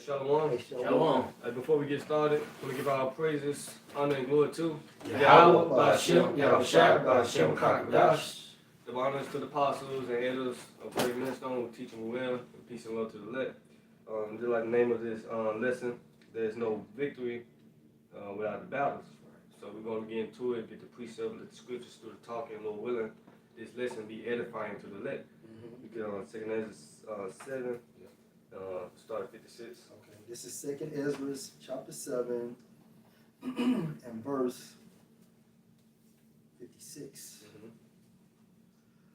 Shalom. Hey, Shalom. Shalom. Before we get started, we give our praises, honor, and glory to Yahweh, Ba'ashem, Yahushua, Ba'ashem, Kakadash. the honors to the apostles and elders of Great Millstone who teach them well, and peace and love to the elect. Just like the name of this lesson, there's no victory without the battles. So we're going to get into it, get the precept, let the scriptures through the talking, Lord willing, this lesson be edifying to the elect. We can second Ezra 7, start at 56. Okay, this is Second Ezra chapter 7 and verse 56.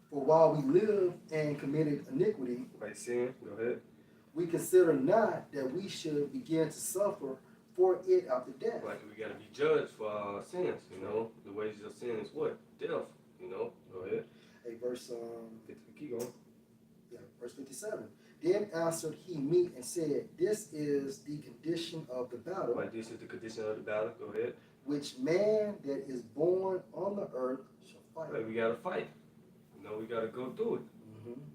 For while we lived and committed iniquity, Right, sin, go ahead. we consider not that we should begin to suffer for it after death. Like we got to be judged for our sins, you know. The wages of sin is what? Death, you know. Go ahead. Hey, verse Keep going. verse 57. Then answered he me and said, This is the condition of the battle, Right, this is the condition of the battle. Go ahead. which man that is born on the earth shall fight. Right, we got to fight. You know, we got to go through it.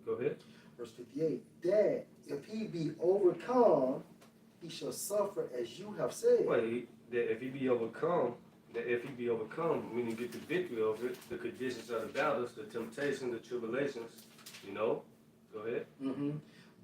Go ahead. Verse 58. That if he be overcome, he shall suffer as you have said. Right, that if he be overcome, meaning get the victory over it, the conditions of the battles, the temptations, the tribulations, you know. Go ahead.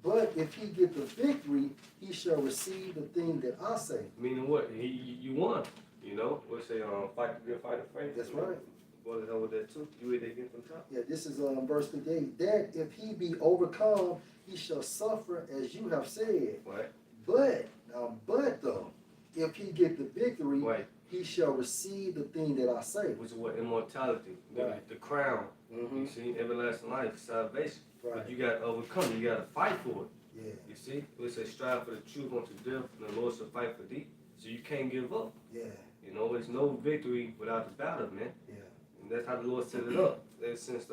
But if he get the victory, he shall receive the thing that I say. Meaning what? You won. You know. We'll say fight the good fight of faith. That's right. What the hell with that too? You read that again from top? Yeah, this is verse 58. That if he be overcome, he shall suffer as you have said. Right. But though, if he get the victory, Right. he shall receive the thing that I say. Which is what? Immortality. Right. The crown. Mm-hmm. You see, everlasting life, salvation. Right. But you got to overcome. You got to fight for it. Yeah. You see, we say strive for the truth unto death, and the Lord shall fight for thee. So you can't give up. Yeah. You know, there's no victory without the battle, man. Yeah. And that's how the Lord set it up. Ever since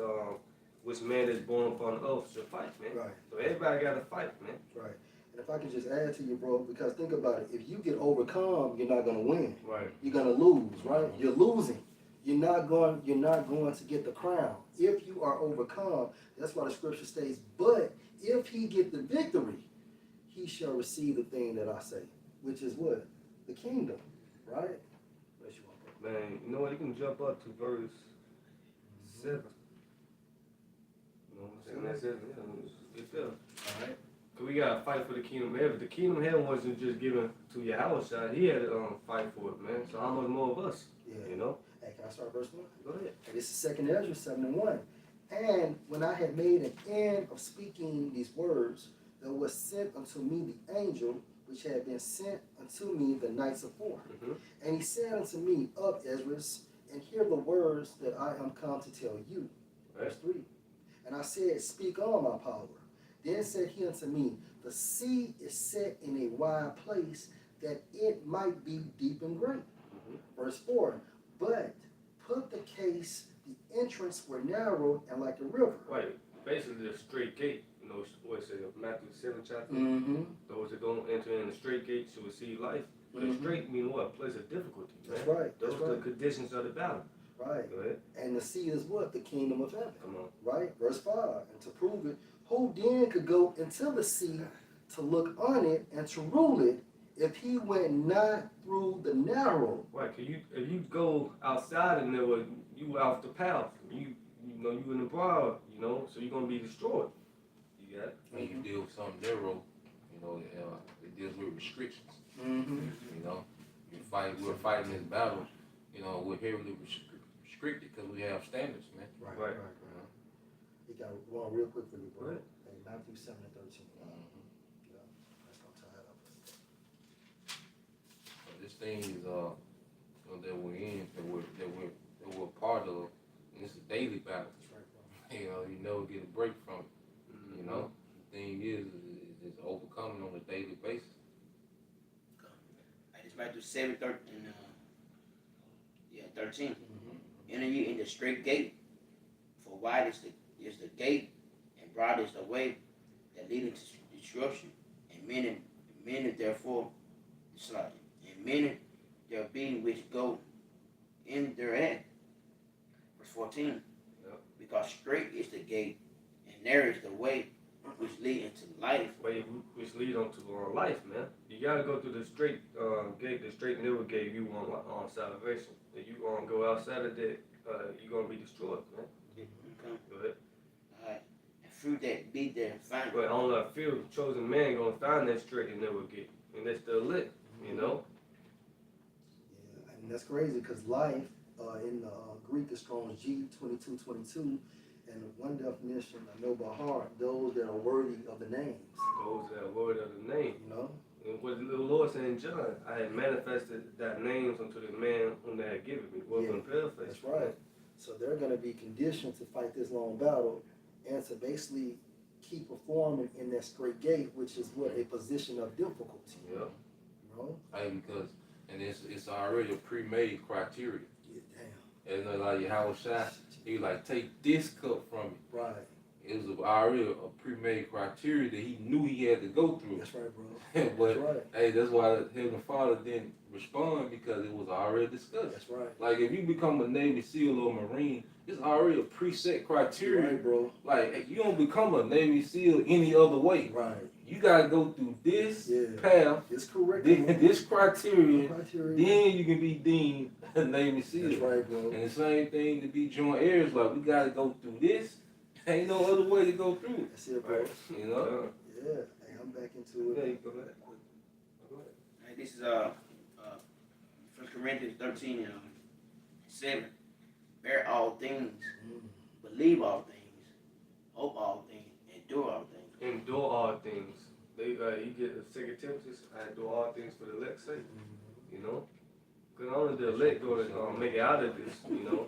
which man is born upon the earth shall fight, man. Right. So everybody got to fight, man. Right. And if I can just add to you, bro, because think about it. If you get overcome, you're not going to win. Right. You're going to lose, right? You're losing. You're not going to get the crown. If you are overcome, that's why the scripture states, but if he get the victory, he shall receive the thing that I say, which is what? The kingdom, right? Bless you, bro. Man, you know what? You can jump up to verse 7. You know what I'm saying? That's it. Yeah, it's there. All right. Cause we gotta fight for the kingdom of heaven. The kingdom of heaven wasn't just given to Yahushua. He had to fight for it, man. So how much more of us? Yeah. You know? Hey, can I start verse 1? Go ahead. This is Second Ezra 7 and 1. And when I had made an end of speaking these words, there was sent unto me the angel which had been sent unto me the nights afore. And he said unto me, Up, Ezra, and hear the words that I am come to tell you. Right. Verse 3. And I said, Speak on, my power. Then said he unto me, The sea is set in a wide place, that it might be deep and great. Verse 4. But put the case, the entrance were narrow and like a river. Right. Basically a straight gate. You know what it says, Matthew 7 chapter. Those that don't enter in the straight gate shall receive life. But a straight mean what? A place of difficulty. Man. That's right. Those That's are right. the conditions of the battle. Right. Go ahead. And the sea is what? The kingdom of heaven. Come on. Right? Verse 5. And to prove it, who then could go into the sea to look on it and to rule it if he went not through the narrow? Right. If you go outside and there, you off the path. You know you in the bar. You know, so you're gonna be destroyed. You got it. When you deal with something narrow, you know, it deals with restrictions. You know, we're fighting this battle, you know, we're heavily restricted because we have standards, man. Right. You got one real quick for you, bro. Right. Hey, Matthew 7 and 13. Yeah, that's gonna tie it up. So this thing is, you know, that we're in, that we're part of, and it's a daily battle. That's right, bro. You know, you never get a break from it. You know, the thing is just overcoming on a daily basis. It's Matthew 7, 13, 13. Enter ye in the straight gate, for wide is the gate, and broad is the way that leadeth to destruction, and many therefore slaughter, and many there be which go in thereat. Verse 14. Yep. Because straight is the gate, and narrow is the way which lead into life. Which lead on to life, man. You gotta go through the straight gate, the straight narrow gate. You want on salvation. If you gonna go outside of that, you gonna be destroyed, man. Okay. Go ahead. Alright. And through that be there and find. But only a few chosen men gonna find that straight and narrow gate, and they're still lit, you know. Yeah, and that's crazy because life in Greek is Strong's G 2222, and one definition I know by heart: those that are worthy of the names. Those that are worthy of the name. You know. And what the Lord said in John, I had manifested that names unto the man whom they had given me. Well, Yeah, paraphrase. That's right. So they're going to be conditioned to fight this long battle and to basically keep performing in that straight gate, which is what a position of difficulty. Yeah. You know? Hey, because and it's already a pre-made criteria. Yeah, And like Yahweh Shai, he was like, take this cup from me. damn. Right. It was already a pre-made criteria that he knew he had to go through. That's right, bro. But That's right. hey, that's why the Heavenly Father didn't respond, because it was already discussed. That's right. Like if you become a Navy SEAL or Marine, it's already a preset criteria. Right, bro. Like hey, you don't become a Navy SEAL any other way. Right. You gotta go through this Yeah. path, It's correct. this criteria, Criteria. then you can be deemed a Navy SEAL. That's right, bro. And the same thing to be joint heirs, like we gotta go through this. Ain't no other way to go through. That's it, bro. Right. You know? Yeah. Hey, I'm back into Yeah, it. you go ahead. Go ahead. Alright, this is 1 Corinthians 13 and 7. Bear all things, Mm. believe all things, hope all things, endure all things. Endure all things. They you get the 2 Timothy, I endure all things for the elect's sake. You know? Because only the elect go to make it out of this, you know.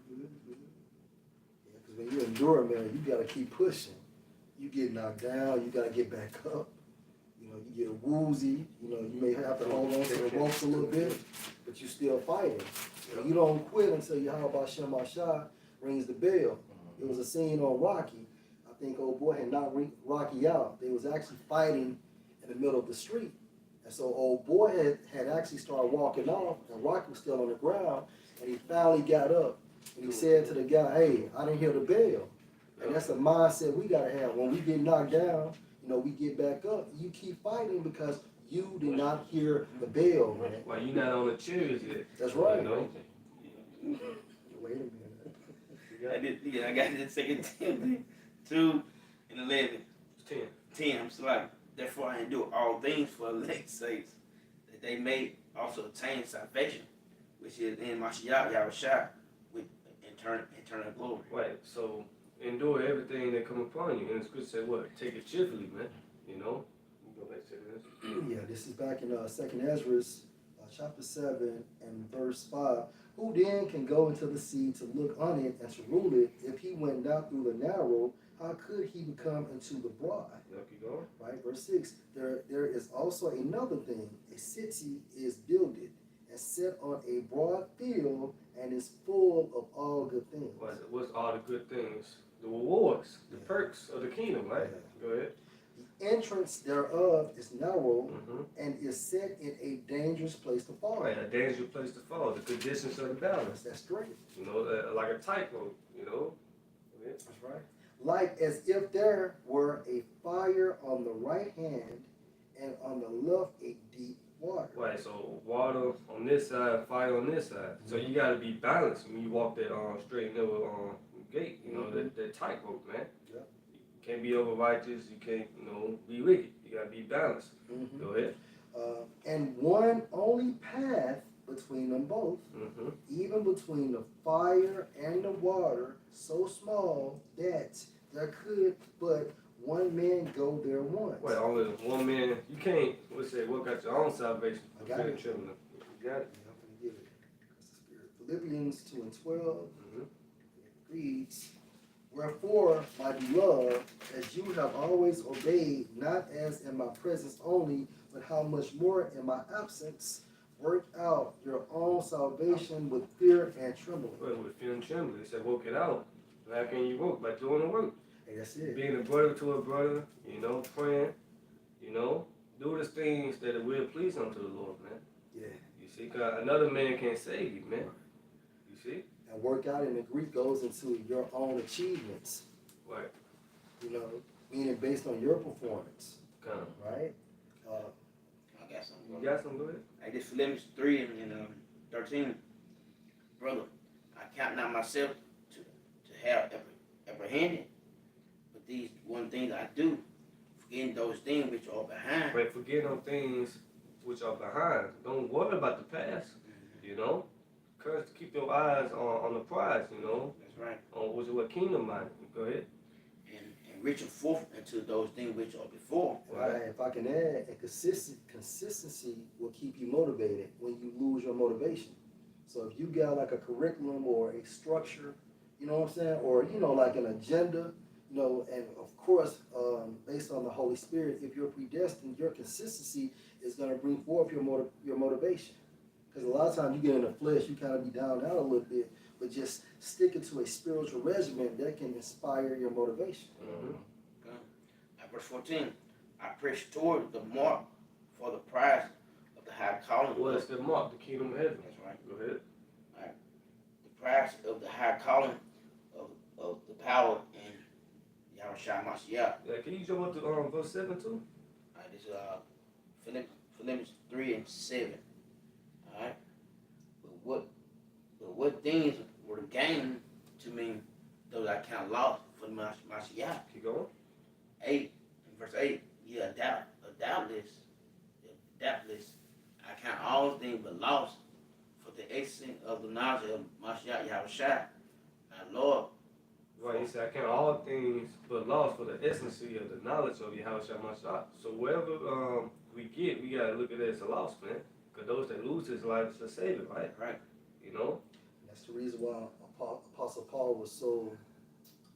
Yeah, because when you endure, man, you got to keep pushing. You get knocked down, you got to get back up. You know, you get woozy. You know, you may have to hold on to the ropes a little bit, but you still fighting. And you don't quit until Yahweh Shem Ashah rings the bell. It was a scene on Rocky. I think old boy had knocked Rocky out. They was actually fighting in the middle of the street. And so old boy had actually started walking off, and Rocky was still on the ground, and he finally got up, and he said to the guy, hey, I didn't hear the bell. And that's the mindset we got to have. When we get knocked down, you know, we get back up. You keep fighting because you did not hear the bell, man. Well, you're not on the chairs yet. That's right. You know? Wait a minute. I got this 2 Timothy 2 and 11. It's 10. 10. I'm still like, therefore I endure all things for elect's sakes, that they may also attain salvation, which is in Mashiach Yahushua with eternal glory. Right. So endure everything that come upon you. And the scripture said what? Take it cheerfully, man. You know? You go back to this. Yeah, this is back in 2nd Ezra, chapter 7 and verse 5. Who then can go into the sea to look on it and to rule it? If he went not through the narrow, how could he become into the broad? Yep, keep going. Right, verse 6. There is also another thing. A city is builded and set on a broad field and is full of all good things. What's all the good things? The rewards, the perks of the kingdom, right? Yeah. Go ahead. The entrance thereof is narrow Mm-hmm. and is set in a dangerous place to fall. Right, a dangerous place to fall. The conditions of the balance. That's straight. You know, like a tightrope. You know. Yeah. That's right. Like as if there were a fire on the right hand and on the left a deep water. Right. So water on this side, fire on this side. So you got to be balanced when you walk that straight and narrow gate. You know, that tightrope, man. Yep. You can't be over righteous. You can't, be wicked. You got to be balanced. Mm-hmm. Go ahead. And one only path between them both, Mm-hmm. even between the fire and the water, so small that there could but one man go there once. Well, only one man. You can't. Let's say work out your own salvation. I got it. You got it. Yeah, I'm gonna give it. That's the spirit. Philippians 2 and 12 Mm-hmm. reads, wherefore, my beloved, as you have always obeyed, not as in my presence only, but how much more in my absence, work out your own salvation with fear and trembling. Well, with fear and trembling, they said, work it out. How can you work? By doing the work. Hey, that's it. Being a brother to a brother, praying, do the things that will please unto the Lord, man. Yeah. You see, 'cause another man can't save you, man. You see? And work out in the Greek goes into your own achievements, Right. you know, meaning based on your performance, Kind of. right? I got something. You got some good? Like this Philippians 3 and 13. Brother, I count not myself to have apprehended, but these one thing I do, forgetting those things which are behind. But forget on things which are behind. Don't worry about the past. You know, keep your eyes on the prize. You know, That's right. on what kingdom mind. Go ahead. And reaching forth into those things which are before. Right. If I can add, a consistency will keep you motivated when you lose your motivation. So if you got like a curriculum or a structure, you know what I'm saying, or you know like an agenda, you know, and of course, based on the Holy Spirit, if you're predestined, your consistency is going to bring forth your motivation. Because a lot of times you get in the flesh, you kind of be down a little bit, but just sticking to a spiritual regimen that can inspire your motivation. Mm-hmm. At verse 14, I press toward the mark for the prize of the high calling. What is the mark? The kingdom of heaven. That's right. Go ahead. The prize of the high calling of the power in Yahushua Mashiach. Yeah, can you jump up to verse 7 too? Alright, this is Philippians 3 and 7. Alright. But what things were gained to me, those I count lost for the Mashiach. Keep going. 8, in verse 8, yeah, doubtless, I count all things but lost for the excellence of the knowledge of Mashiach Yahushua, my Lord. Right, he said, I count all things but lost for the essency of the knowledge of Yahushua Mashiach. So wherever we get, we got to look at it as a loss, man. Because those that lose his life is to save it, right? Right. You know? And that's the reason why Apostle Paul was so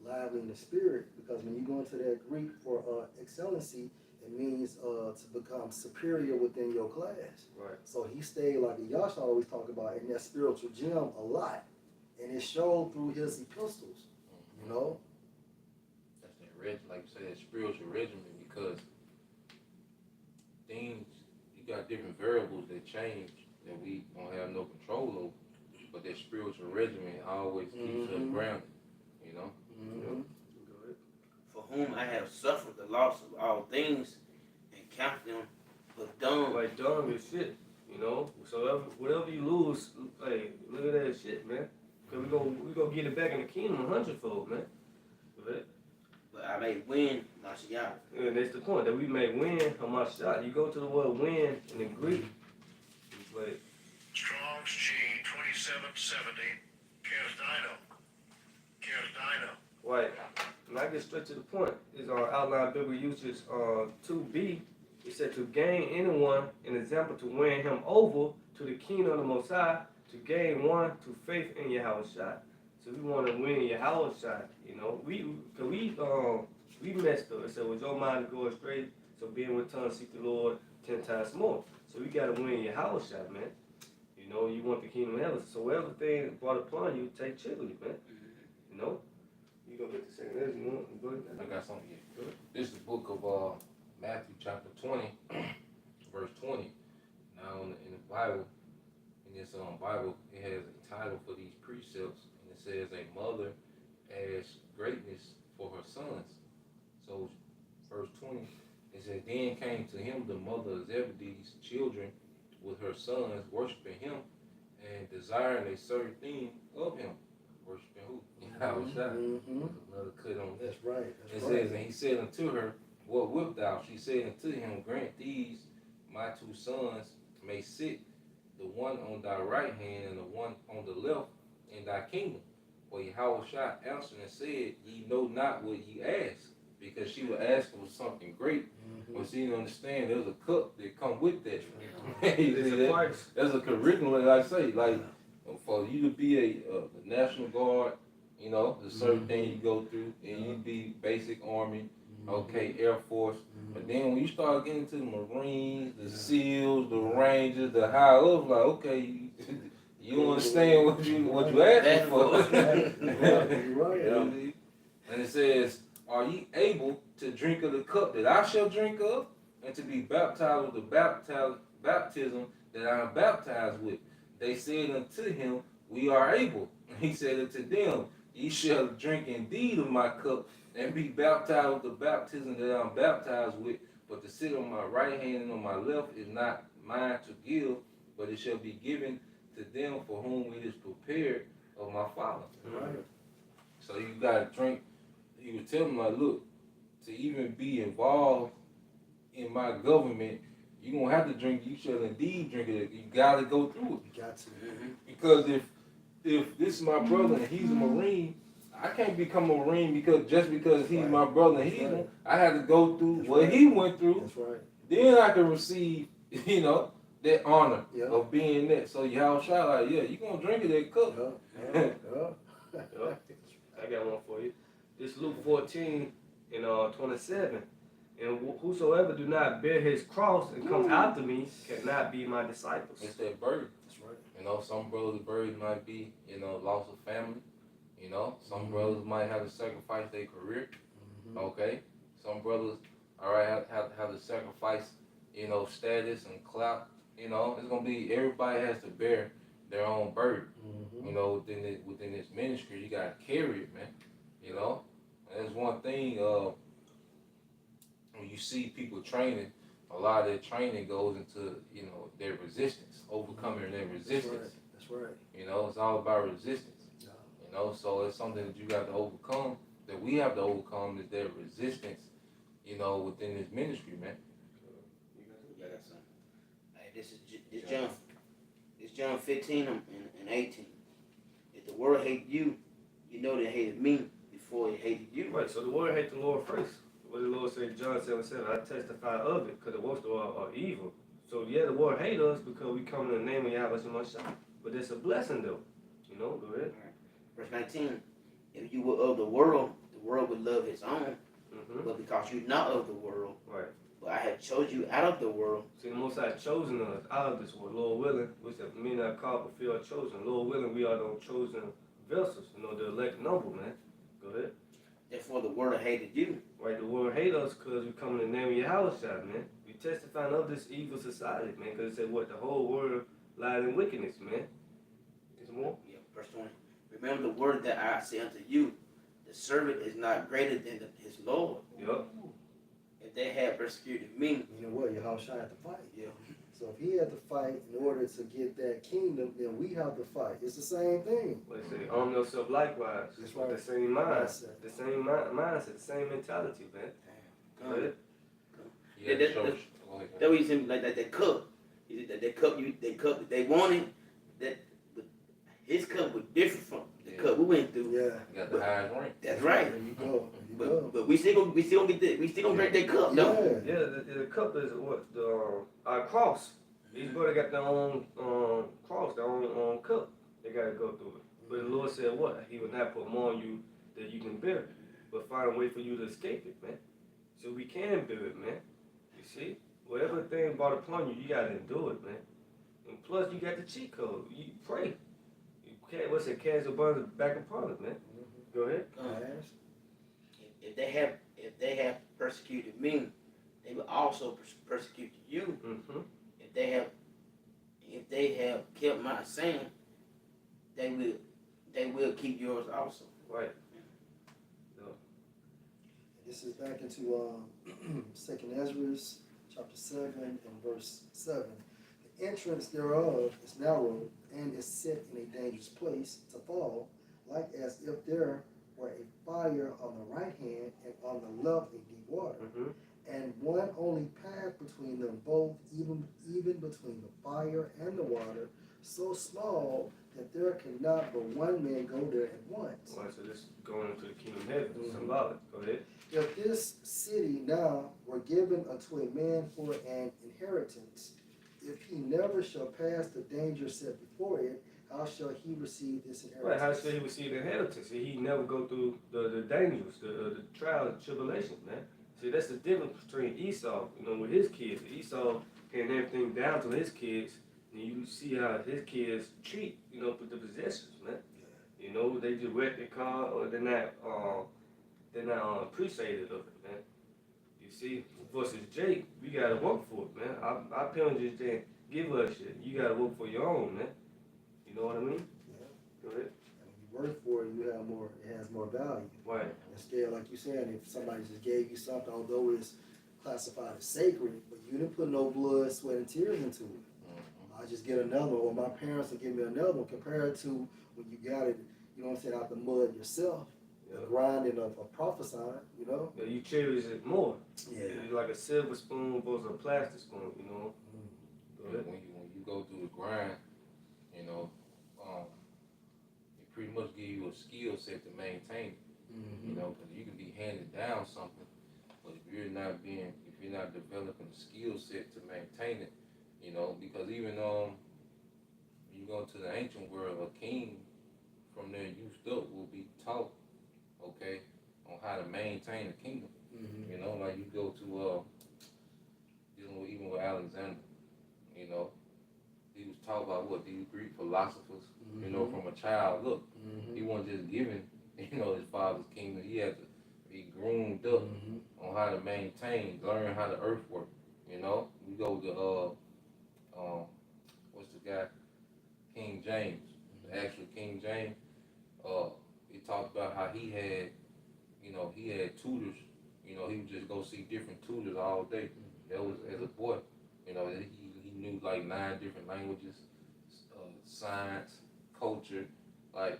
lively in the spirit, because when you go into that Greek for excellency, it means to become superior within your class. Right. So he stayed, like Yasha always talk about, in that spiritual gym a lot. And it showed through his epistles, you know? That's that like you said, spiritual regimen, because things, you got different variables that change that we don't have no control over. But that spiritual regimen always keeps us grounded, you know? Mm-hmm. Go ahead. For whom I have suffered the loss of all things and count them but dung. Like dung is shit, you know? So whatever you lose, hey, look at that shit, man. Because we gonna get it back in the kingdom 100-fold, man. Go ahead. But I may win Mashiach. And that's the point, that we may win on my shot. You go to the word win in the Greek, it's like, Strong's G 2770. Kersdino. right. And I get straight to the point. Is our outline biblical usage 2b. It said to gain anyone, an example to win him over to the kingdom of the Most High, to gain one to faith in Yahushua. So we want to win Yahushua, you know. We messed up. It said, with your mind to go astray, so being with tongue, seek the Lord 10 times more. So we got to win Yahushua, man. You know, you want the kingdom of heaven. So whatever thing brought upon you, take chilly, man. You know? You gonna get the second verse, you want? Go ahead. I got something here. This is the book of Matthew chapter 20, verse 20. Now in the Bible, in this Bible, it has a title for these precepts, and it says, a mother has greatness for her sons. So verse 20, it says, then came to him the mother of Zebedee's children with her sons, worshiping him, and desiring a certain thing of him. Worshiping who? Yahushua. Mm-hmm. Another cut on that. That's right. It says, and he said unto her, what wilt thou? She said unto him, grant these my two sons may sit, the one on thy right hand and the one on the left in thy kingdom. For Yahushua answered and said, ye know not what ye ask, because she was asking for something great, but she didn't understand there's a cup that come with that. It's a price. There's a curriculum, like I say, like for you to be a National Guard, you know, the certain thing you go through, and you be basic Army, okay, Air Force. But then when you start getting to the Marines, the SEALs, the Rangers, the high ups, like, okay, you understand what you asking for. Right. You know? And it says, are ye able to drink of the cup that I shall drink of, and to be baptized with the baptism that I am baptized with? They said unto him, we are able. He said unto them, ye shall drink indeed of my cup and be baptized with the baptism that I'm baptized with, but to sit on my right hand and on my left is not mine to give, but it shall be given to them for whom it is prepared of my Father. Right. So you gotta drink. He was telling me, like, look, to even be involved in my government, you gonna have to drink. You shall indeed drink it. You gotta go through it. You got to. Because if this is my brother and he's a Marine, I can't become a Marine because he's Right. my brother and That's he's right. one. I had to go through That's what right. he went through. That's right. Then I can receive, that honor Yeah. of being that. So y'all shout like, yeah, you gonna drink of that cup. Yeah. I got one for you. This Luke 14 and 27. And whosoever do not bear his cross and come after me cannot be my disciples. It's that burden. That's right. Some brothers' burden might be, loss of family. Some brothers might have to sacrifice their career. Okay. Some brothers, all right, have to sacrifice, status and clout. It's gonna be, everybody has to bear their own burden. Within this ministry, you gotta carry it, man. And that's one thing. When you see people training, a lot of their training goes into, their resistance, overcoming their resistance. That's right. It's all about resistance. Yeah. So it's something that you got to overcome, that we have to overcome, is that resistance, within this ministry, man. Yeah, I got something. Hey, this John 15 and 18. If the world hate you, you know they hated me before it hated you. Right, so the world hate the Lord first. What the Lord said, John 7:7, I testify of it, because the works of the world are evil. So yeah, the world hate us because we come in the name of Yahweh Shemashah. But it's a blessing though. Go ahead. Verse 19. If you were of the world would love his own. Mm-hmm. But because you're not of the world, Right. but I have chosen you out of the world. See, the Most High has chosen us out of this world, Lord willing, which have me not called, but few are chosen. Lord willing, we are the chosen vessels, the elect number, man. Go ahead. Therefore the world hated you. Right, the world hate us because we come in the name of Yahweh, man. We testifying of this evil society, man, because it said what? The whole world lies in wickedness, man. Is more? Yeah, verse 20. Remember the word that I say unto you, the servant is not greater than his Lord. Yup. If they had persecuted me, You know what? Yahushua had to fight. yeah, So if he had to fight in order to get that kingdom, then we have to fight. It's the same thing. What it say? Arm yourself likewise. That's With right. the same mind. Mindset. The same mindset, the same mentality, man. Go ahead. Yeah, that- so- that- go ahead. that was him like that cup. He said that cup they wanted, that but his cup was different from the Yeah. cup we went through. Yeah. You got the highest rank. That's right. There you go. There you go. But we still gonna get that. We still gonna drink that cup, though. Yeah. Yeah, the cup is what? Our cross. These brothers got their own cross, their own cup. They got to go through it. But the Lord said what? He would not put more on you that you can bear, but find a way for you to escape it, man. So we can bear it, man. You see? Whatever thing brought upon you, you got to endure it, man. And plus, you got the cheat code. You pray. You can't, what's it? Cast your burdens back upon it, man. Go ahead. Yes. If they have persecuted me, they will also persecute you. Mm-hmm. If they have kept my saying, they will keep yours also. Right. This is back into Second Ezra, chapter 7 and verse 7. The entrance thereof is narrow and is set in a dangerous place to fall, like as if there were a fire on the right hand and on the left a deep water, Mm-hmm. and one only path between them both, even between the fire and the water, so small that there cannot but one man go there at once. Right, so this is going into the kingdom of heaven. Mhm. Symbolic. Go ahead. If this city now were given unto a man for an inheritance, if he never shall pass the danger set before it, how shall he receive this Right, inheritance? how should he receive the inheritance? See, he never go through the dangers, the trials and tribulations, man. See, that's the difference between Esau, with his kids. Esau handing everything down to his kids, and you see how his kids treat, with the possessions, man. They just wreck their car, or they're not appreciative of it, man. You see, versus Jake, we gotta work for it, man. Our parents just didn't give us shit. You gotta work for your own, man. You know what I mean? Yeah. Go ahead. And when you work for it, you have more. It has more value. Right. Instead, like you saying, if somebody just gave you something, although it's classified as sacred, but you didn't put no blood, sweat, and tears into it. I just get another one, or my parents will give me another one, compared to when you got it, you know what I'm saying, out the mud yourself, the Yeah. grinding of prophesying, you know? Yeah, you cherish it more. Yeah. It's like a silver spoon versus a plastic spoon, you know. Go ahead. When you go through the grind, you know, it pretty much give you a skill set to maintain it. You know, because you can be handed down something, but if you're not developing a skill set to maintain it, you know, because even you go to the ancient world, a king from their youth up will be taught, okay, on how to maintain a kingdom. You know, like you go to dealing with, even with Alexander, you know, he was taught by what these Greek philosophers, you know, from a child. Look, he wasn't just given, you know, his father's kingdom. He had to be groomed up on how to maintain, learn how the earth works. You know, we go to what's the guy, King James, the actual King James. He talked about how he had, you know, he had tutors. You know, he would just go see different tutors all day. That was as a boy. You know, he knew like 9 different languages, science, culture. Like,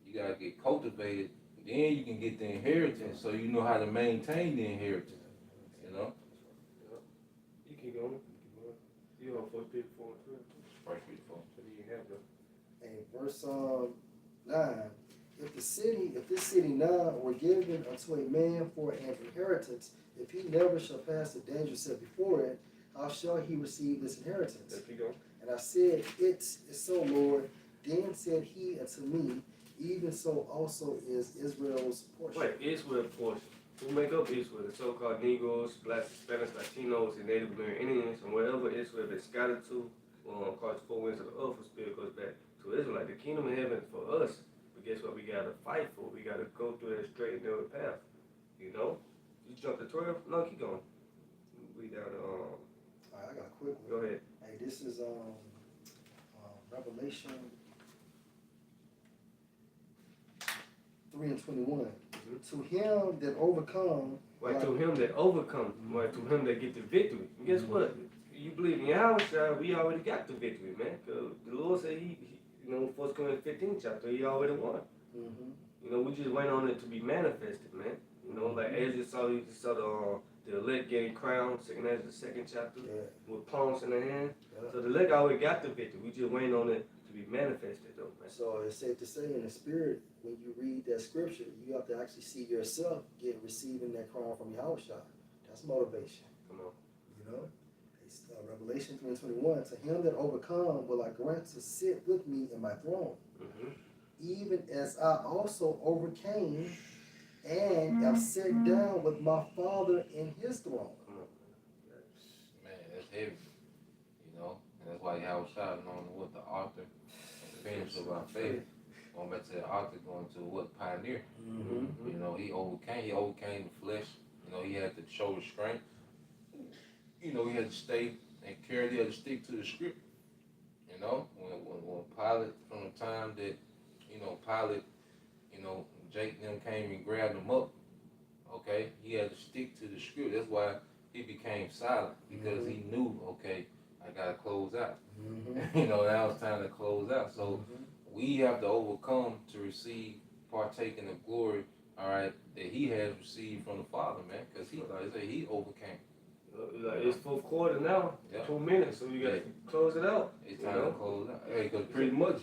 you gotta get cultivated, then you can get the inheritance, so you know how to maintain the inheritance. You know. You keep going. You on 4 Peter 4 and 12. First Peter 4. What do you have though? And verse 9, if this city now were given unto a man for an inheritance, if he never shall pass the danger set before it, how shall he receive this inheritance? Let's keep going. And I said, it is so, Lord. Then said he unto me, even so also is Israel's portion. Right, Israel portion. Who make up Israel? The so-called Negroes, Blacks, Hispanics, Latinos, and Native American Indians, and wherever Israel is scattered to, across the 4 winds of the earth, the spirit goes back to Israel. Like the kingdom of heaven for us. But guess what? We gotta fight for. We gotta go through that straight and narrow path. You know? You jump to 12? No, keep going. We down to All right, I got a quick one. go ahead. Hey, this is Revelation 3 and 21. To him that overcome. Right, to him that overcome, right, to him that get the victory. And guess what? You believe in Yahweh, we already got the victory, man. Cause the Lord said he you know, 1 Corinthians 15 chapter, he already won. You know, we just wait on it to be manifested, man. You know, like as you saw the elect getting crowned, second as the second chapter, with palms in their hand. So the elect already got the victory. We just waiting on it to be manifested, though, man. So it's safe to say, in the spirit, when you read that scripture, you have to actually see yourself receiving that crown from Yahweh. That's motivation. Come on. You know? It's, Revelation 3 and 21. To him that overcome will I grant to sit with me in my throne, even as I also overcame and am set down with my Father in his throne. Man, that's heavy. You know, and that's why Yahweh Shai is known what the author and finisher of our faith. Going back to the author, going to what pioneer. You know, he overcame the flesh. You know, he had to show his strength. You know, he had to stay and carry, he had to stick to the script. You know, when Pilate, from the time that, you know, Pilate, you know, Jake and them came and grabbed him up, okay, he had to stick to the script. That's why he became silent, because he knew, okay, I gotta close out. You know, now it's time to close out. So we have to overcome to receive, partake in the glory, all right, that he has received from the Father, man, because he, like I say, he overcame. Like it's 4 quarters now, Yeah. 2 minutes, so you gotta close it out. It's time to close out. Hey, because pretty much,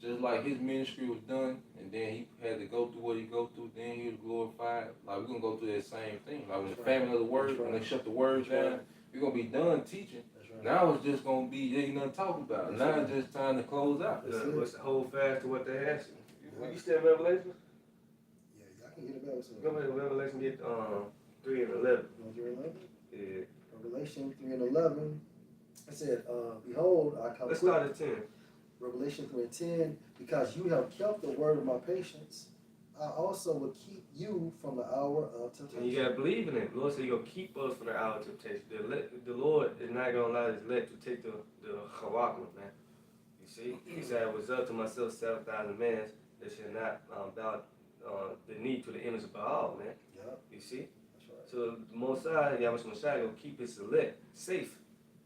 just like his ministry was done, and then he had to go through what he go through, then he was glorified. Like, we're going to go through that same thing. Like, when the famine of the word, when they shut the words down, we're going to be done teaching. Now it's just going to be, there ain't nothing to talk about. Now it's just time to close out. What's the hold fast to what they ask you? You still in Revelation? Yeah, y'all can get it back. Go ahead, Revelation get 3 and 11. 3 and 11? Yeah. Revelation 3 and 11. I said, behold, I come Let's quick. start at 10. Revelation 3 and 10, because you have kept the word of my patience, I also will keep you from the hour of temptation. And you gotta believe in it. The Lord said He's gonna keep us from the hour of temptation. The Lord is not gonna allow His elect to take the chawakma, man. You see? He said, I reserved to myself 7,000 men they should not bow the knee to the image of Baal, man. Yep, You see? that's right. So the Mosai, Yahweh Messiah, will keep his elect safe.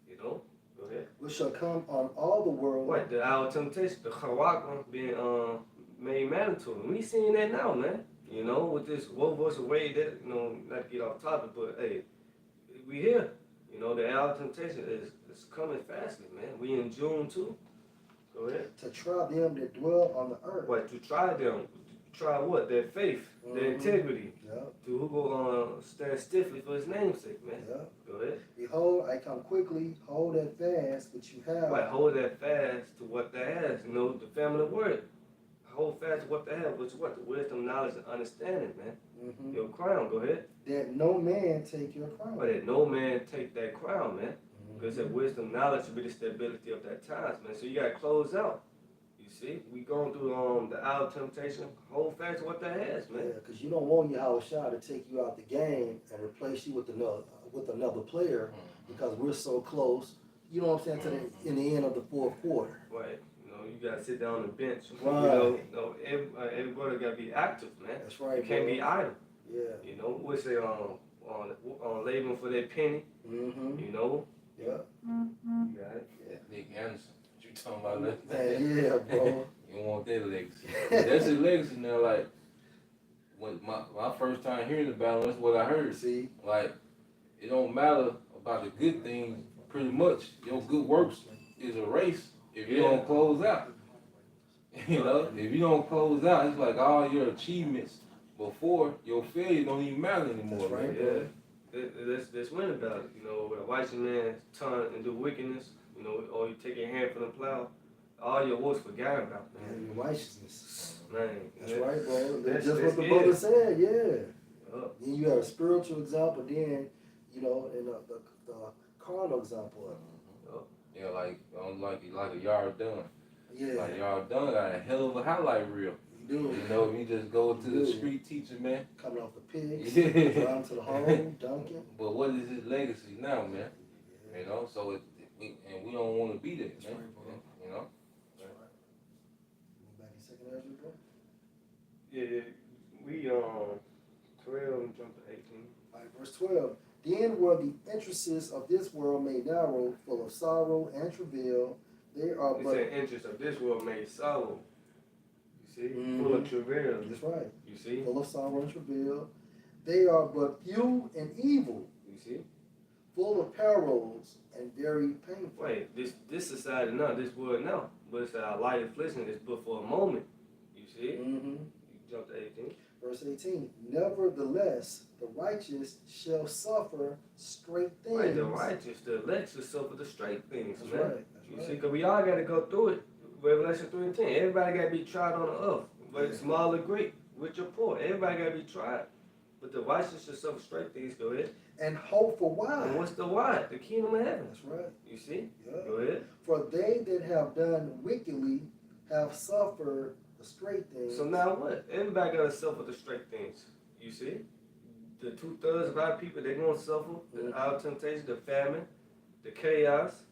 You know? Go ahead. Which shall come on all the world. What? The hour of temptation, the Chawak being made mandatory. We seeing that now, man. You know, with this woe voice away, that, you know, not to get off topic, but hey, we here. You know, the hour of temptation is coming fastly, man. We in June too. Go ahead. To try them that dwell on the earth. What? To try them. Try what? Their faith, their Mhm. integrity. Yep, To who go stand stiffly for his namesake, man. yep. Go ahead. Behold, I come quickly. Hold that fast which you have. Right, hold that fast to what they has. You know, the family word. Hold fast to what they have, which is what? The wisdom, knowledge, and understanding, man. Mhm. Your crown, go ahead. That no man take your crown. But that no man take that crown, man. Mhm. Because that wisdom, knowledge will be the stability of that times, man. So you gotta close out. You see? We going through the hour of temptation. Hold fast to what that has, Yeah, man. because you don't want Yahweh Shah to take you out the game and replace you with another player because we're so close. You know what I'm saying? In the end of the fourth quarter. Right. You know, you gotta sit down on the bench. Right. You know, everybody gotta be active, man. That's right. You can't bro. be idle. Yeah. You know, what's they on laboring for their penny, Mm-hmm. you know? Yeah. You got it. Nick Anderson. What you talking about? Man, yeah, bro. You don't want that legacy. That's his legacy now. Like when my first time hearing about him, that's what I heard. See? Like it don't matter about the good things. Pretty much, your good works is a race if you don't close out. You know, if you don't close out, it's like all your achievements before your failure don't even matter anymore. That's right, man. Yeah. Let's win about it. You know, when a righteous man turn and do wickedness, you know, or you take your hand from the plow, all your works forgot about, And man. your righteousness. Man. That's right, bro. That's Just what the it. brother said, yeah. Yup. Then you have a spiritual example, then, you know, and the carnal example of it. Yeah, like a yard done. Yeah, Like yard done got a hell of a highlight reel. you do. You know, if you just go to the Yeah. street teaching, man. Coming off the pigs, Yeah. driving to the home, dunking. But what is his legacy now, man? You know, so we don't want to be there, That's man. right, bro. You know. That's right. Move back in second Ezra, bro. Yeah, we 12 and jump to 18. All right, verse 12. Then were the entrances of this world made narrow, full of sorrow and travail. They are It but. said interest of this world made sorrow. You see? Mhm. Full of travail. That's right. You see? Full of sorrow and travail. They are but few and evil, You see? full of perils and very painful. Wait, this society now, this world now. But it's a light affliction, it's but for a moment. You see? Mm-hmm. You jump to 18. Verse 18. Nevertheless, the righteous shall suffer straight things. Right, the righteous, the elect shall suffer the straight things, That's man. right. You That's see, right. because we all got to go through it. Revelation 3 and 10. Everybody got to be tried on the earth, whether small or great, rich or poor. Everybody got to be tried. But the righteous shall suffer straight things. Go ahead. And hope for And why? what's the why? The kingdom of heaven. That's right. You see? Yeah. Go ahead. For they that have done wickedly have suffered the straight things. So now what? Everybody got to suffer the straight things. You see? The 2/3 of our people, they're going to suffer our temptation, the famine, the chaos.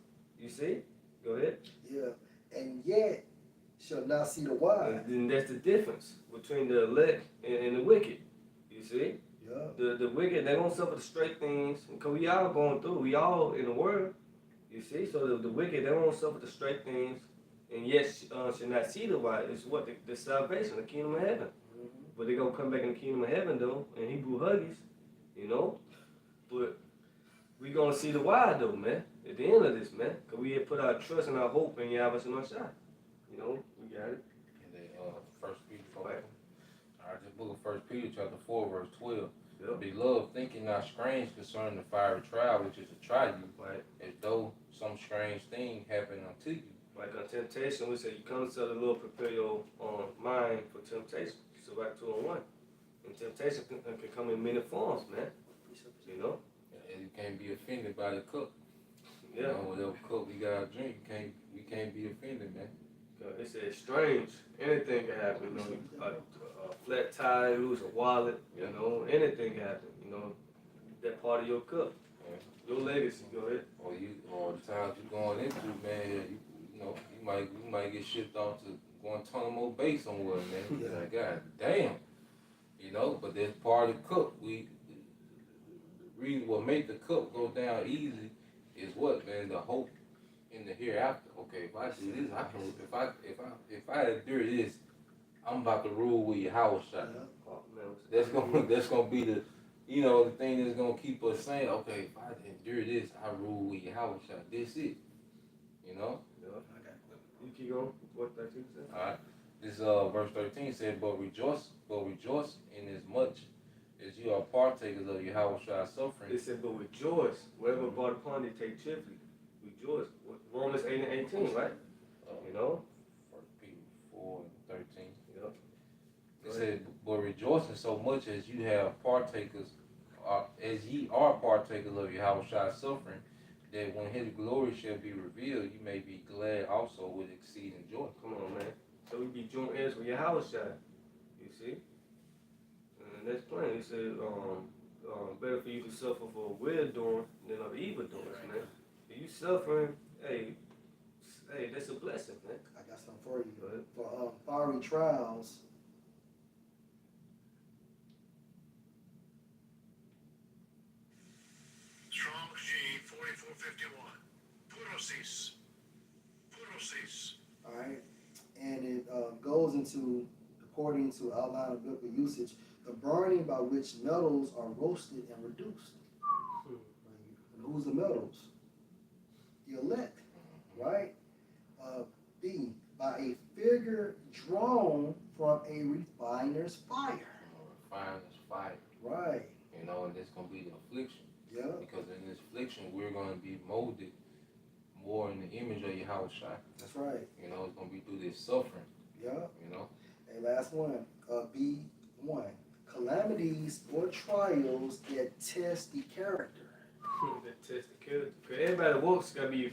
You see? Go ahead. Yeah. And yet shall not see the wise. And then that's the difference between the elect and the wicked. You see? Yeah. The wicked, they're going to suffer the straight things because we all going through. We all in the world. You see? So the wicked, they won't suffer the straight things and yet should not see the wise. It's what? The salvation, the kingdom of heaven. Mhm. But they're going to come back in the kingdom of heaven, though, in Hebrew Huggies, you know? But we going to see the why, though, man, at the end of this, man. Because we had put our trust and our hope in Yahweh Shai. You know? We got it. And then First Peter. Right. All right, the book of First Peter, chapter 4, verse 12. Yep. Beloved, thinking not strange concerning the fiery trial which is to try you, Right. as though some strange thing happened unto you. Like on temptation, we say you come to the Lord, prepare your mind for temptation. So back 2 and 1. And temptation can come in many forms, man. You know? And you can't be offended by the cup. You Yeah. know, whatever cup we gotta drink, we can't be offended, man. It says strange. Anything can happen. You know, a flat tire, lose a wallet. You know, anything can happen. You know, that part of your cup, your legacy. Go ahead. Or the times you're going into, man, you know, you might get shipped off to Guantanamo Bay somewhere, man. Yeah. Like, God damn. You know, but that's part of the cup. The reason what make the cup go down easy is what, man, the hope in the hereafter. Okay, if I do this, I can. If I endure this, I'm about to rule with your house shot. Yeah. Oh, man, That's gonna be the, you know, the thing that's gonna keep us saying, okay, if I endure this, I rule with your house shot. This it. You know. You keep going. What 13 said? All right. This verse 13 said, but rejoice in as much as you are partakers of Yahweh's suffering. It said, but rejoice. Whatever brought upon thee, take cheerfully. Rejoice. Romans 8 and 18, right? You know? 1 Peter 4 and 13. Yep. It said, but rejoicing so much as you have partakers, as ye are partakers of Yahweh's suffering, that when his glory shall be revealed, you may be glad also with exceeding joy. Come on, man. So we be joint heirs with Yahweh Shai. You see? And that's plain. He said, better for you to suffer for well doing than of evil doings, man. If you suffering, hey, that's a blessing, man. I got something for you. Go ahead. For fiery trials, Strong's G 4451. Purosis. Purosis. all right, and it goes into, according to outline of biblical usage, the burning by which metals are roasted and reduced. And who's the metals? The elect, right? B, by a figure drawn from a refiner's fire. Refiner's fire. Right, You know, and it's gonna be the affliction. yeah, Because in this affliction we're gonna be molded more in the image of Yahweh. that's right, You know, it's gonna be through this suffering, yeah. you know. And last one, B1, calamities or trials that test the character. That test the character. Because everybody that walks got to be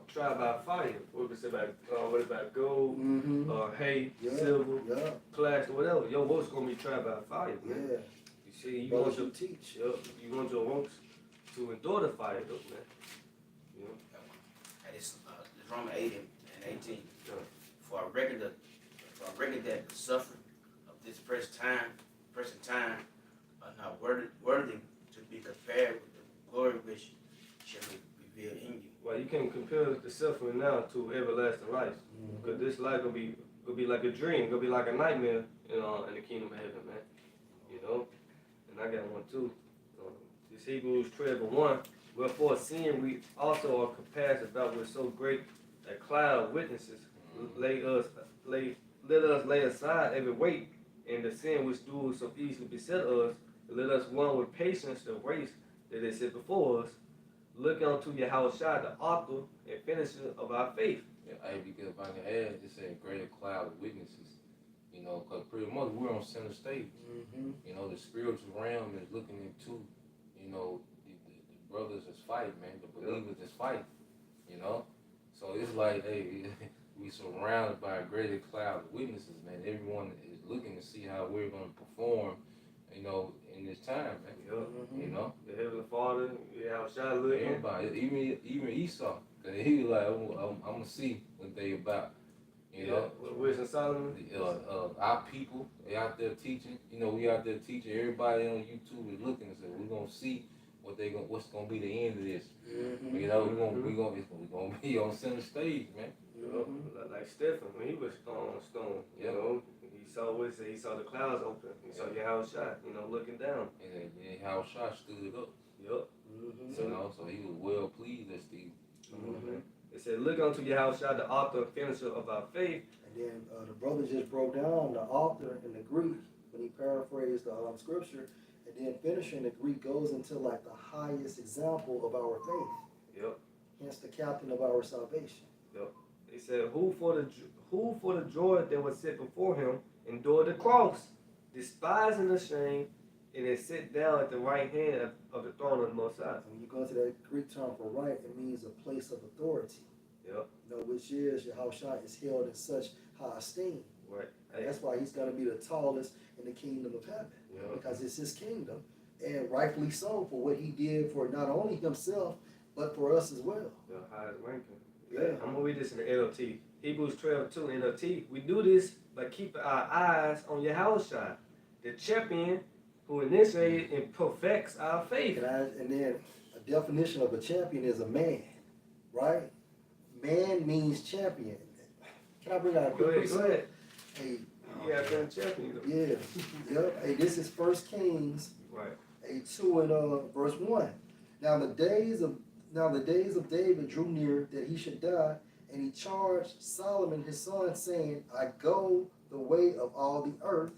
tried by fire. What is it about gold, Mm-hmm. hay, Yeah, silver, yeah, plaster, whatever. Your walk's going to be tried by fire, man. yeah. You see, you Brothers want you your teach. you want your works to endure the fire, though, man. You know? And it's Romans 8 and 18. Yeah. For I reckon that the suffering of this present time are not worthy to be compared with the glory which shall be revealed in you. Well, you can compare the suffering now to everlasting life. Because this life gonna be like a dream, gonna be like a nightmare in the kingdom of heaven, man. You know? And I got one too. This Hebrews 12:1. Wherefore seeing we also are compassed about with so great a cloud of witnesses, let us lay aside every weight and the sin which do so easily beset us, and let us run with patience the race that is set before us, look unto Yahweh Shai, the author and finisher of our faith. Yeah, hey, because if I can add, it said greater cloud of witnesses. You know, because pretty much we're on center stage. Mm-hmm. You know, the spiritual realm is looking into, you know, the brothers is fighting, man. The believers is fighting. You know, so it's like, hey, we surrounded by a greater cloud of witnesses, man. Everyone is looking to see how we're going to perform, you know, in this time, man. Yeah. You know, The Heavenly Father, Yahweh Shai looking. everybody, even Esau, cause he was like, I'm gonna see what they about. You know, Wisdom Solomon. our people, they out there teaching. You know, we out there teaching. Everybody on YouTube is looking and say, we're gonna see what's gonna be the end of this. Mm-hmm. You know, we're gonna be on center stage, man. Like Stephen, when he was on stone, you Yeah. know, he saw the clouds open. He saw Yahweh Shai, you know, looking down. And then how Shah stood up. Yup. Mm-hmm. You know, so he was well pleased at Steve. It said, look unto Yahweh Shai, the author and finisher of our faith. And then the brother just broke down the author in the Greek when he paraphrased the scripture, and then finishing the Greek goes into like the highest example of our faith. Yep. Hence the captain of our salvation. He said, who for the joy that was set before him endured the cross, despising the shame, and is set down at the right hand of the throne of the Most High. And when you go into that Greek term for right, it means a place of authority. Yep. You know, which is Yahushua is held in such high esteem. Right. And that's why he's going to be the tallest in the kingdom of heaven. Yeah. Because it's his kingdom. And rightfully so for what he did for not only himself, but for us as well. The highest ranking. Yeah. I'm gonna read this in the NLT. Hebrews 12:2 NLT. We do this by keeping our eyes on Yahushua, the champion who initiated and perfects our faith. And then a definition of a champion is a man, right? Man means champion. Can I bring out a Go quick ahead, go ahead. Hey, Yeah, I've been a champion. Though. yeah, yep. Hey, this is 1 Kings, Right. 2 and verse 1. Now the days of David drew near that he should die, and he charged Solomon his son, saying, I go the way of all the earth.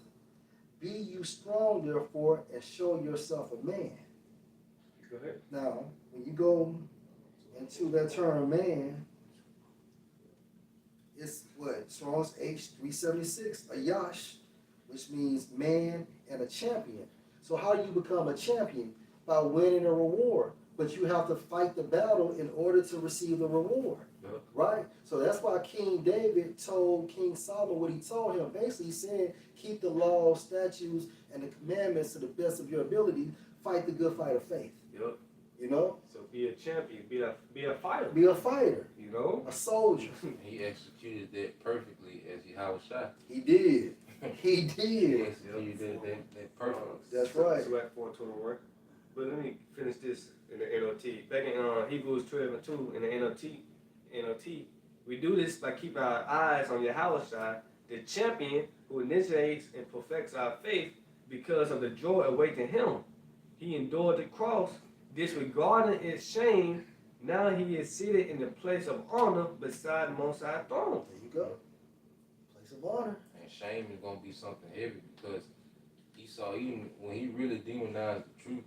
Be you strong, therefore, and show yourself a man. Go ahead. Now, when you go into that term man, it's what? Strong's H376, a yash, which means man and a champion. So how do you become a champion? By winning a reward. But you have to fight the battle in order to receive the reward. Yep. Right? So that's why King David told King Solomon what he told him. Basically, he said, keep the law, statutes, and the commandments to the best of your ability. Fight the good fight of faith. Yep. You know? So be a champion. Be a fighter. Be a fighter, You know. a soldier. He executed that perfectly as Yahushua. He did. He He did. executed that perfectly. That's right. So at 4:21. But let me finish this in the NLT. Back in Hebrews 12:2 in the NLT, we do this by keeping our eyes on Yahushua, the champion who initiates and perfects our faith because of the joy awaiting him. He endured the cross, disregarding its shame. Now he is seated in the place of honor beside the Most High throne. There you go. Place of honor. And shame is gonna be something heavy because Esau, even when he really demonized the truth,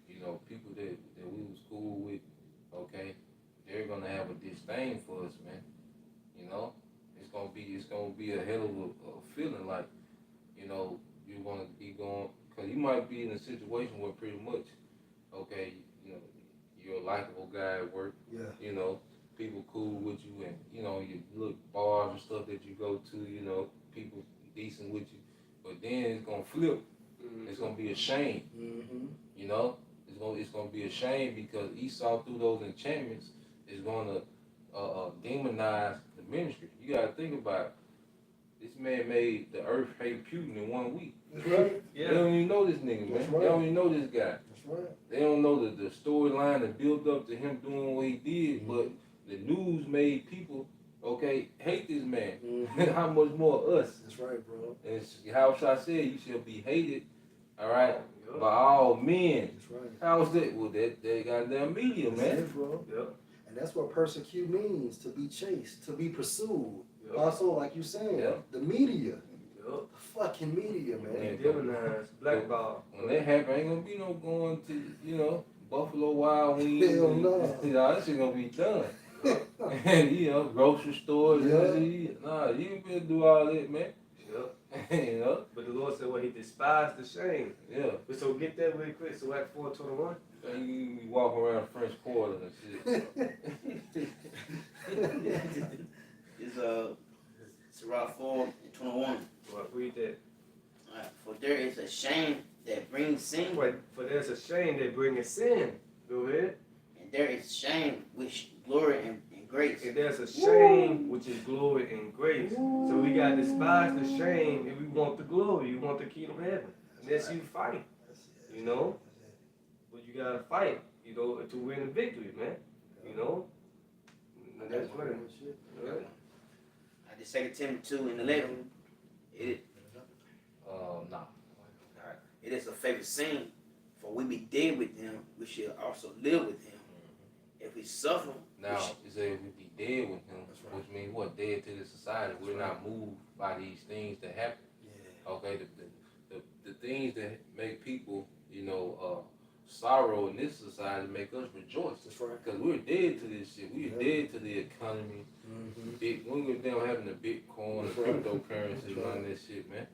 you know, people that we was cool with, okay, they're gonna have a disdain for us, man. You know, it's gonna be a hell of a feeling like, you know, you're gonna be going, cause you might be in a situation where pretty much, okay, you know, you're a likable guy at work. Yeah. You know, people cool with you, and you know, you look bars and stuff that you go to. You know, people decent with you, but then it's gonna flip. It's gonna be a shame. Mm-hmm. You know, it's gonna be a shame because Esau through those enchantments is gonna demonize the ministry. You gotta think about it. This man made the earth hate Putin in 1 week. That's right. Yeah. They don't even know this nigga, man. That's right. They don't even know this guy. That's right. They don't know the storyline that built up to him doing what he did, but the news made people, okay, hate this man. Mm-hmm. How much more us? That's right, bro. And it's, how should I say it? You shall be hated, all right, Yep. by all men. That's right. How is that? Well, that goddamn media, That's man. it, bro. Yep. And that's what persecute means, to be chased, to be pursued. Yep. Also, like you saying, Yeah. the media. Yep. The fucking media, man. Yeah. Demonized, blackball. When that happen, ain't gonna be no going to, you know, Buffalo Wild Wings. Hell and- no. You know, that shit gonna be done. And, you know, grocery stores. Yeah. Nah, you ain't gonna do all that, man. Yep. You know? But the Lord said, well, he despised the shame. Yeah. But so get that really quick. So Act 4:21. And you be walking around French Quarter and shit. It's Sirach 4:21. Well, read that. Alright, for there is a shame that brings sin, For there's a shame that bringeth sin. Go ahead. and there is shame which glory and grace. And there's a shame which is glory and grace. So we gotta despise the shame if we want the glory. You want the kingdom of heaven. Unless you fight, you know. But you gotta fight, you know, to win the victory, man. You know. And that's right. Alright. The 2 Timothy 2:11. It Nah. alright, it is a favorite saying, for we be dead with him, we shall also live with him. If we suffer, Now, it said we be dead with him, That's right. which means what? Dead to the society. We're not moved by these things that happen. Yeah. Okay, the things that make people, you know, sorrow in this society make us rejoice. That's right. Because we're dead to this shit. We're Yeah. dead to the economy. Mm-hmm. When we're down having the Bitcoin, That's the right. cryptocurrency, That's and all right. that shit, man.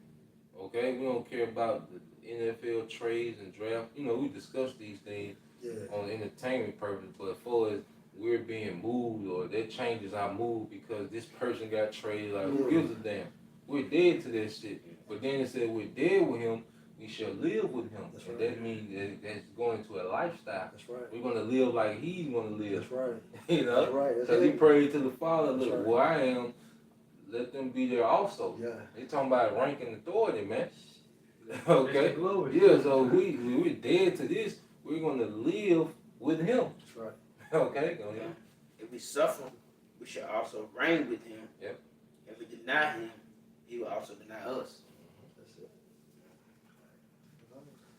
Okay, we don't care about the NFL trades and draft. You know, we discuss these things Yeah. on entertainment purpose, but as far as we're being moved or that changes our mood because this person got traded, like who Yeah. gives a damn? We're dead to that shit. But then it said we're dead with him, we shall live with him. That's And right. that means that's going into a lifestyle. That's right. We're gonna live like he's gonna live. That's right. You That's know? right. That's Because he it. prayed to the Father, That's look, right. where I am, let them be there also. Yeah. They talking about rank and authority, man. It's Okay? the glory. Yeah, so we're dead to this. We're gonna live with him. That's right. Okay? Go ahead. If we suffer, we shall also reign with him. Yep. If we deny him, he will also deny us. That's it.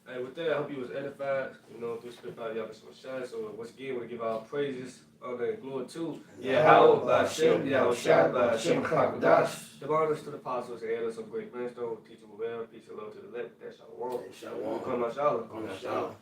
Hey, with that, I hope you was edified, through Spirit by Yahushua Shai. So once again, we want to give our praises, honor, and glory to Yahweh, Ba'Shem, Yahushua, Ba'Shem, Chakadash. Give honors to the apostles and elders of great millstone, teaching well, peace and love to the elect, that shall walk. Shalom. Come on, Shalom. Shalom.